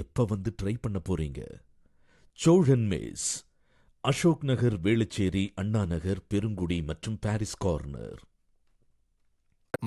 எப்ப வந்து ட்ரை பண்ண போறீங்க? சோழன் மெஸ், அசோக் நகர், வேளச்சேரி, அண்ணா நகர், பெருங்குடி மற்றும் பாரிஸ் கார்னர்.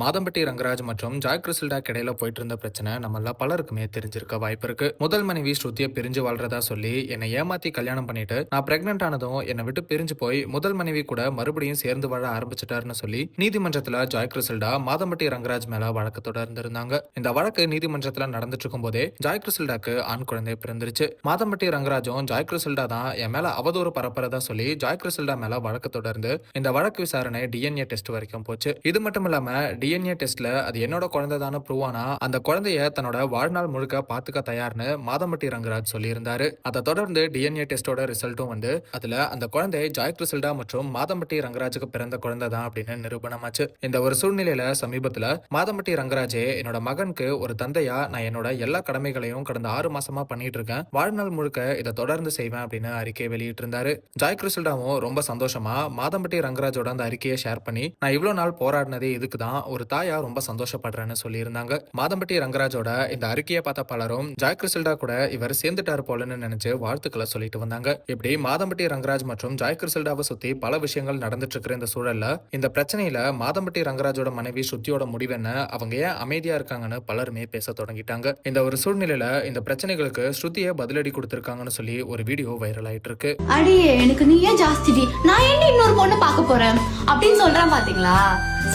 மாதம்பட்டி ரங்கராஜ் மற்றும் ஜாய் கிறிஸ்டல்டாக்கு இடையில போயிட்டு இருந்த பிரச்சனை நம்மள பலருக்குமே தெரிஞ்சிருக்க வாய்ப்பு இருக்கு. முதல் மனைவி ஸ்ருதியை பிரிஞ்சு வாழ்றதா சொல்லி என்னை ஏமாத்தி கல்யாணம் பண்ணிட்டு நான் பிரெக்னென்ட் ஆனதும் என்னை விட்டு பிரிஞ்சு போய் முதல் மனைவி கூட மறுபடியும் சேர்ந்து வாழ ஆரம்பிச்சிட்டாருன்னு சொல்லி நீதிமன்றத்துல ஜாய் கிறிஸ்டல்டா மாதம்பட்டி ரங்கராஜ் மேல வழக்கு தொடர்ந்திருந்தாங்க. இந்த வழக்கு நீதிமன்றத்துல நடந்துட்டு இருக்கும் போதே ஜாய் கிறிஸ்டல்டாக்கு ஆண் குழந்தை பிறந்துருச்சு. மாதம்பட்டி ரங்கராஜும் ஜாய் கிறிஸ்டல்டா தான் என் மேல அவதூறு பரப்புறதா சொல்லி ஜாய் கிறிஸ்டல்டா மேல வழக்கு தொடர்ந்து இந்த வழக்கு விசாரணை டிஎன்ஏ டெஸ்ட் வரைக்கும் போச்சு. இது மட்டும் இல்லாம டிஎன்ஏ டெஸ்ட்ல அது என்னோட குழந்தை தான ப்ரூவ் ஆனா அந்த குழந்தைய தன்னோட வாழ்நாள் முழுக்க பாத்துக்க தயார்னு மாதம்பட்டி ரங்கராஜ் சொல்லியிருந்தாரு. அதை தொடர்ந்து டிஎன்ஏ டெஸ்டோட ரிசல்ட்டும் வந்து அதுல அந்த குழந்தை ஜாய் கிறிஸ்டல்டா மற்றும் மாதம்பட்டி ரங்கராஜுக்கு பிறந்த குழந்தை தான் அப்படின்னு நிரூபணமாச்சு. இந்த ஒரு சூழ்நிலையில சமீபத்துல மாதம்பட்டி ரங்கராஜே என்னோட மகனுக்கு ஒரு தந்தையா நான் என்னோட எல்லா கடமைகளையும் கடந்த 6 மாசமா பண்ணிட்டு இருக்கேன், வாழ்நாள் முழுக்க இதை தொடர்ந்து செய்வேன் அப்படின்னு அறிக்கை வெளியிட்டு இருந்தாரு. ஜாய் கிறிஸ்டல்டாவும் ரொம்ப சந்தோஷமா மாதம்பட்டி ரங்கராஜோட அந்த அறிக்கையை ஷேர் பண்ணி நான் இவ்வளவு நாள் போராடினதே இதுக்குதான், ஒரு தாயா ரொம்ப சந்தோஷப்படுறேன்னு சொல்லியிருந்தாங்க. மாதம்பட்டி ரங்கராஜோட இந்த அறிக்கையை பார்த்த பலரும் ஜாய் கிறிஸ்டல்டா கூட இவர் சேர்ந்துட்டாரு போலன்னு நினைச்சு வாழ்த்துக்களை சொல்லிட்டு வந்தாங்க. இப்படி மாதம்பட்டி ரங்கராஜ் மற்றும் ஜாய் கிறிஸ்டல்டாவை சுத்தி பல விஷயங்கள் நடந்துட்டு இருக்கிற இந்த சூழல்ல இந்த பிரச்சனையில மாதம்பட்டி ரங்கராஜோட மனைவி ஸ்ருதியோட முடிவு என்ன, அவங்க ஏன் அமைதியா இருக்காங்கன்னு பலருமே பேச தொடங்கிட்டாங்க. இந்த ஒரு சூழ்நிலையில இந்த பிரச்சனைகளுக்கு ஸ்ருதியை பதிலடி கொடுத்திருக்காங்கன்னு சொல்லி ஒரு வீடியோ வைரல் ஆயிட்டு இருக்கு. அடியே எனக்கு நீ ஏன் ஜாஸ்தி, நான் என்ன இன்னொரு பொண்ணு பார்க்க போறேன் அப்படின்னு சொல்றேன் பாத்தீங்களா?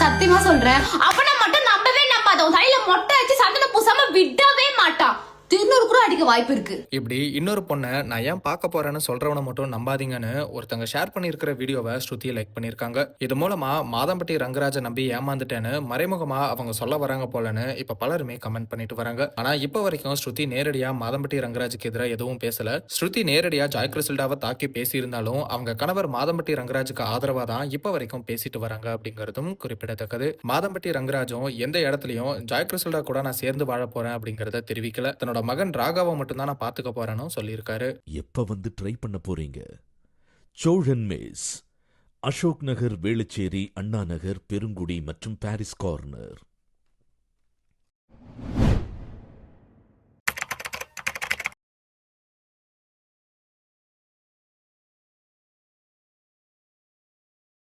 சத்தியமா சொல்றேன், அவனை மட்டும் நம்பவே நம்பாத. உன் தலையில மொட்டை வச்சு சந்தன பூசாம விடவே மாட்டான். திருநூறு கூட அடிக்க வாய்ப்பு இருக்கு. இப்படி இன்னொரு பொண்ணை நான் ஏன் பார்க்க போறேன்னு சொல்றவனை மட்டும் நம்பாதீங்கன்னு ஒருத்தங்க ஷேர் பண்ணியிருக்கிற வீடியோவை ஸ்ருதி லைக் பண்ணியிருக்காங்க. இது மூலமா மாதம்பட்டி ரங்கராஜை நம்பி ஏமாந்துட்டேன்னு மறைமுகமா அவங்க சொல்ல வராங்க போலன்னு இப்ப பலருமே கமெண்ட் பண்ணிட்டு வராங்க. ஆனா இப்ப வரைக்கும் ஸ்ருதி நேரடியா மாதம்பட்டி ரங்கராஜுக்கு எதிராக எதுவும் பேசல. ஸ்ருதி நேரடியா ஜாய் கிறிஸ்டல்டாவை தாக்கி பேசியிருந்தாலும் அவங்க கணவர் மாதம்பட்டி ரங்கராஜுக்கு ஆதரவா தான் இப்ப வரைக்கும் பேசிட்டு வராங்க அப்படிங்கறதும் குறிப்பிடத்தக்கது. மாதம்பட்டி ரங்கராஜும் எந்த இடத்துலயும் ஜாய் கிறிஸ்டல்டா கூட நான் சேர்ந்து வாழ போறேன் அப்படிங்கறத தெரிவிக்கல. தன்னோட மகன் ராகாவை மட்டும் தான் நான் பாத்துக்க போறேன்னு சொல்லியிருக்காரு. எப்ப வந்து ட்ரை பண்ண போறீங்க? சோழன் மெஸ், அசோக் நகர், வேளச்சேரி, அண்ணா நகர், பெருங்குடி மற்றும் பாரிஸ் கார்னர்.